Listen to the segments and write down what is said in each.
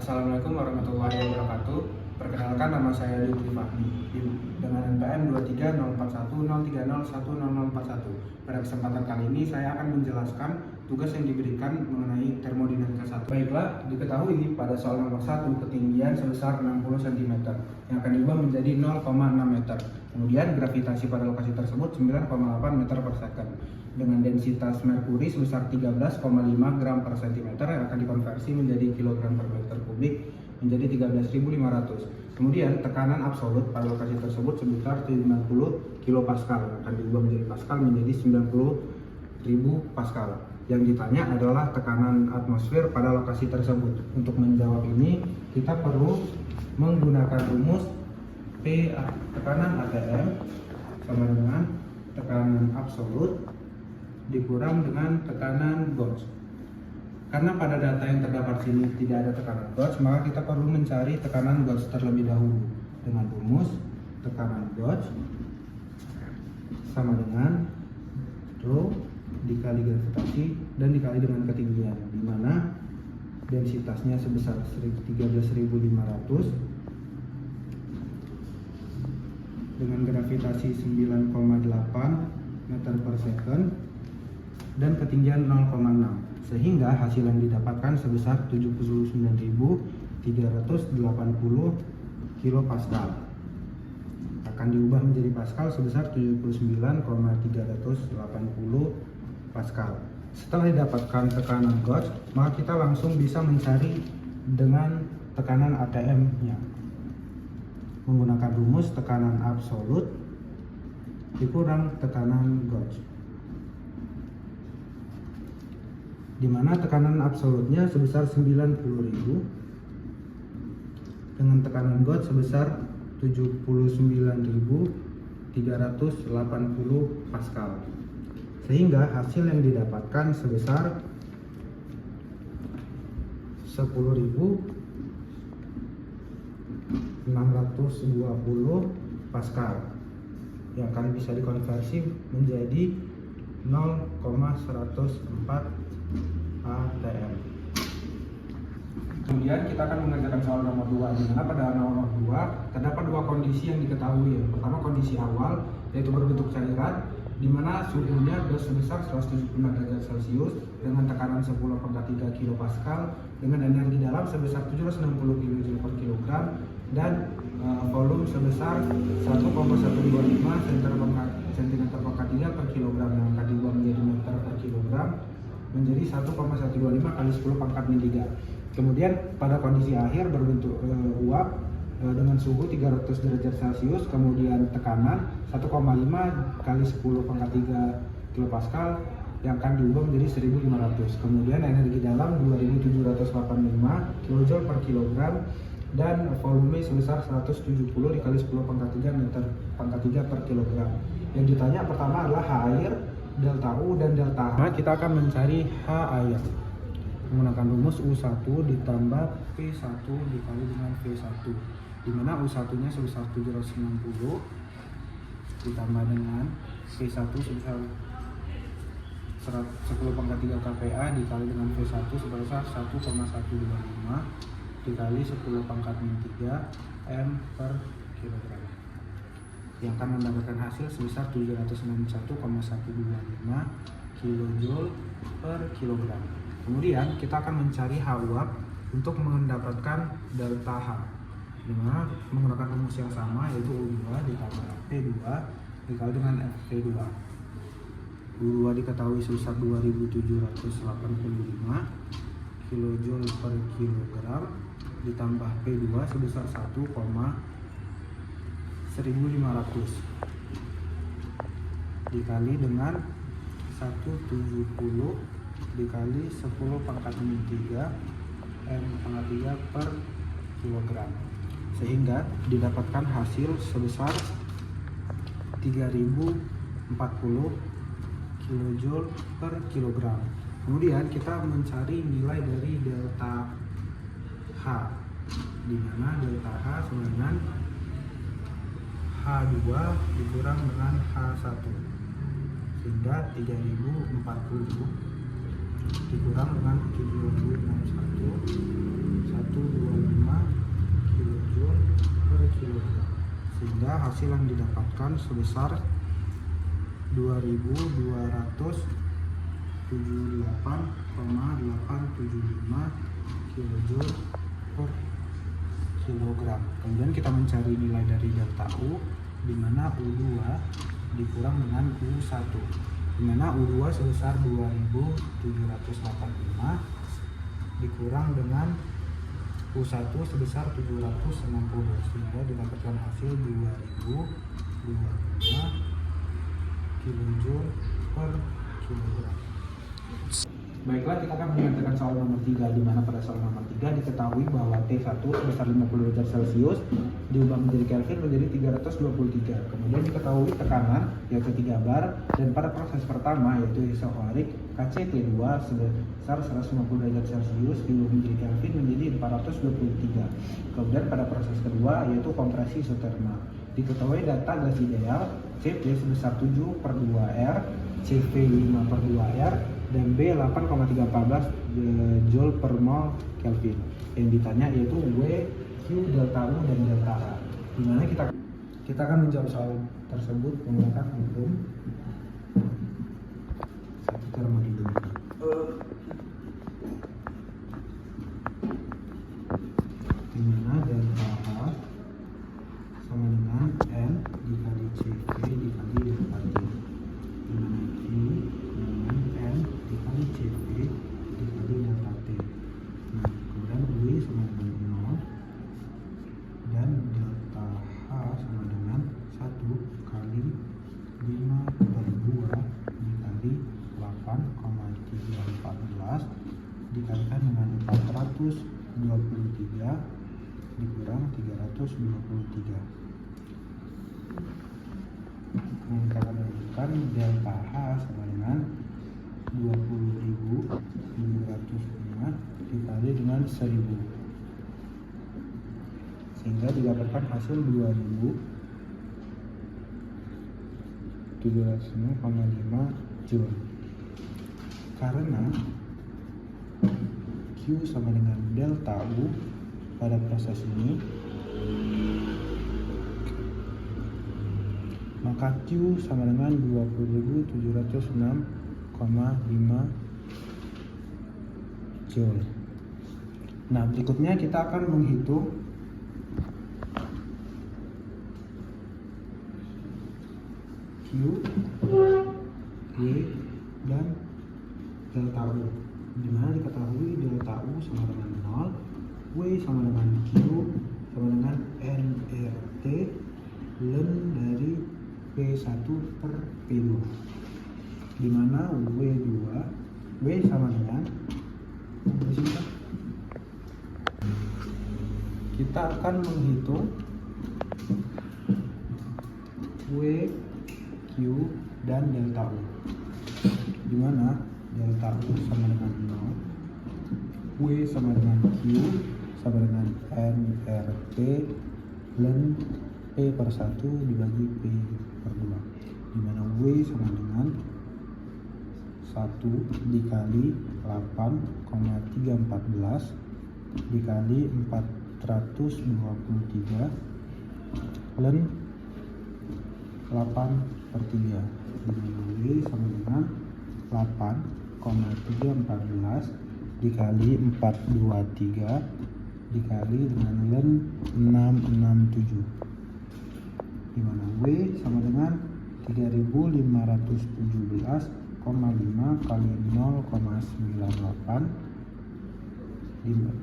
Assalamualaikum warahmatullahi wabarakatuh. Perkenalkan, nama saya Dwi Fahmi dengan NPM 2304103010041. Pada kesempatan kali ini saya akan menjelaskan tugas yang diberikan mengenai termodinamika 1. Baiklah, diketahui pada soal nomor 1 ketinggian sebesar 60 cm yang akan diubah menjadi 0,6 meter. Kemudian gravitasi pada lokasi tersebut 9,8 meter per second dengan densitas merkuri sebesar 13,5 gram per cm yang akan dikonversi menjadi kilogram per meter kubik menjadi 13.500. Kemudian tekanan absolut pada lokasi tersebut sebesar 90 kilopascal yang akan diubah menjadi pascal menjadi 90.000 pascal. Yang ditanya adalah tekanan atmosfer pada lokasi tersebut. Untuk menjawab ini kita perlu menggunakan rumus P tekanan ATM sama dengan tekanan absolut dikurang dengan tekanan Gauge. Karena pada data yang terdapat sini tidak ada tekanan Gauge, maka kita perlu mencari tekanan Gauge terlebih dahulu dengan rumus tekanan Gauge sama dengan rho dikali gravitasi dan dikali dengan ketinggian, di mana densitasnya sebesar 13.500 dengan gravitasi 9,8 meter per second dan ketinggian 0,6, sehingga hasil yang didapatkan sebesar 79.380 kilopascal akan diubah menjadi pascal sebesar 79,380 pascal. Setelah didapatkan tekanan Gauge, maka kita langsung bisa mencari dengan tekanan ATM-nya menggunakan rumus tekanan absolut dikurang tekanan Gauge, di mana tekanan absolutnya sebesar 90.000 dengan tekanan Gauge sebesar 79.380 pascal, sehingga hasil yang didapatkan sebesar 10.620 pascal yang akan bisa dikonversi menjadi 0,104 ATM. Kemudian kita akan mengerjakan soal nomor 2, di mana pada nomor 2 terdapat dua kondisi yang diketahui. Yang pertama kondisi awal, yaitu berbentuk cairan di mana suhunya sebesar 175 derajat Celcius dengan tekanan 10/3 kilopascal dengan energi dalam sebesar 760 kJ per kilogram dan volume sebesar 1,125 cm per 3 per kilogram yang akan diubah menjadi meter per kilogram menjadi 1,125 kali 10 pangkat min 3. Kemudian pada kondisi akhir berbentuk uap dengan suhu 300 derajat Celcius, kemudian tekanan 1,5 kali 10 pangkat 3 kilopascal yang akan diubah menjadi 1500. Kemudian energi dalam 2785 kJ per kilogram dan volume sebesar 170 dikali 10 pangkat 3 meter pangkat 3 per kilogram. Yang ditanya pertama adalah H air, delta U dan delta H. Kita akan mencari H air menggunakan rumus U1 ditambah P1 dikali dengan V1, di mana U1 nya sebesar 790 ditambah dengan P1 sebesar 10 pangkat 3 kPa dikali dengan V1 sebesar 1,125 dikali 10 pangkat min 3 M per kilogram, yang akan mendapatkan hasil sebesar 761,125 kJ per kilogram. Kemudian kita akan mencari H uap untuk mendapatkan delta H, dengan menggunakan rumus yang sama, yaitu U2 ditambah P2 dikali dengan F2. U2 diketahui sebesar 2785 kJ per kilogram ditambah P2 sebesar 1,1500 dikali dengan 170 dikali 10 pangkat min 3 M pangkat 3 per kilogram, sehingga didapatkan hasil sebesar 3040 kJ per kilogram. Kemudian kita mencari nilai dari delta H, di mana delta H sama dengan H2 dikurang dengan H1, sehingga 3040 dikurang dengan 7061 125 hasil yang didapatkan sebesar 2278,875 kJ per kilogram. Kemudian kita mencari nilai dari delta U, di mana U2 dikurang dengan U1, di mana U2 sebesar 2785 dikurang dengan U1 sebesar 760, sehingga didapatkan hasil 2025 kJ per kilogram. Baiklah, kita akan menyelesaikan soal nomor 3, di mana pada soal nomor 3 diketahui bahwa T1 sebesar 50 derajat Celcius diubah menjadi Kelvin menjadi 323. Kemudian diketahui tekanan yaitu 3 bar, dan pada proses pertama yaitu isokorik KCT2 sebesar 150 derajat Celcius diubah menjadi Kelvin menjadi 423. Kemudian pada proses kedua yaitu kompresi isotermal, diketahui data gas ideal CP sebesar 7/2R, CV 5/2R, dan B 8,314 Joule per mol Kelvin. Yang ditanya yaitu W, Q, delta U, dan delta H. Dimana kita akan menjawab soal tersebut menggunakan hukum satu termodinamika. Dimana delta H sama dengan N dikali CV dikali delta T. Dimana Q dengan N dikali CV dikali delta T. Nah, kemudian W sama dengan 0 dan delta H sama dengan 1 kali 5/2 dikali 8,314 dikalikan dengan 423 dikurang 323. Kita akan menunjukkan delta H sama dengan 20.705 dikali dengan 1000, sehingga didapatkan hasil 2.705,5 Joule. Karena Q sama dengan delta U pada proses ini, maka Q sama dengan 20.706,5 Joule. Nah, berikutnya kita akan menghitung Q, W, dan delta U, dimana diketahui delta U sama dengan 0, W sama dengan Q sama dengan nRT ln dari P1 per P2, dimana W sama dengan kita akan menghitung W, Q, dan delta U, dimana delta U sama dengan 0, W sama dengan Q sama dengan nRT ln P per 1 dibagi P per 2, dimana W sama dengan 1 dikali 8,314 dikali 423 ln 8/3, dimana W sama dengan 8,314 dikali 423 dikali dengan ln 667, dimana W sama dengan 3517,5 kali 0,98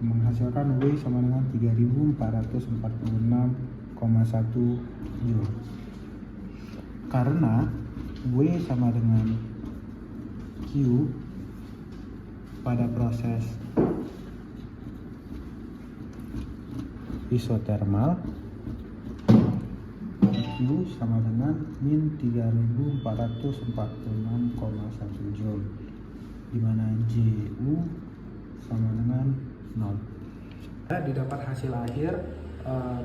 menghasilkan W sama dengan 3446,1 Joule. Karena W sama dengan Q pada proses isotermal, Q sama dengan min 3446,1 Joule, dimana Ju sama dengan 0. Didapat hasil akhir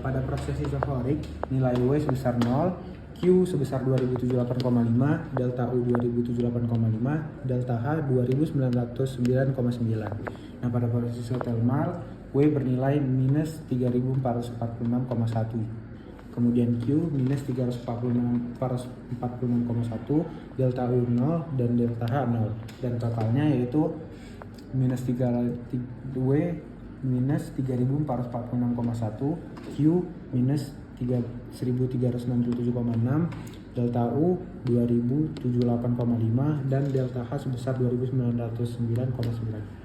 pada proses isotorik nilai W sebesar 0, Q sebesar 2078,5, delta U 2078,5, delta H 2909,9. Nah, pada proses isotermal W bernilai minus 3446,1. kemudian Q minus 346,1, delta U 0, dan delta H 0, dan totalnya yaitu minus 3W minus 3446,1, Q minus 1367,6, delta U 2078,5, dan delta H sebesar 2909,9.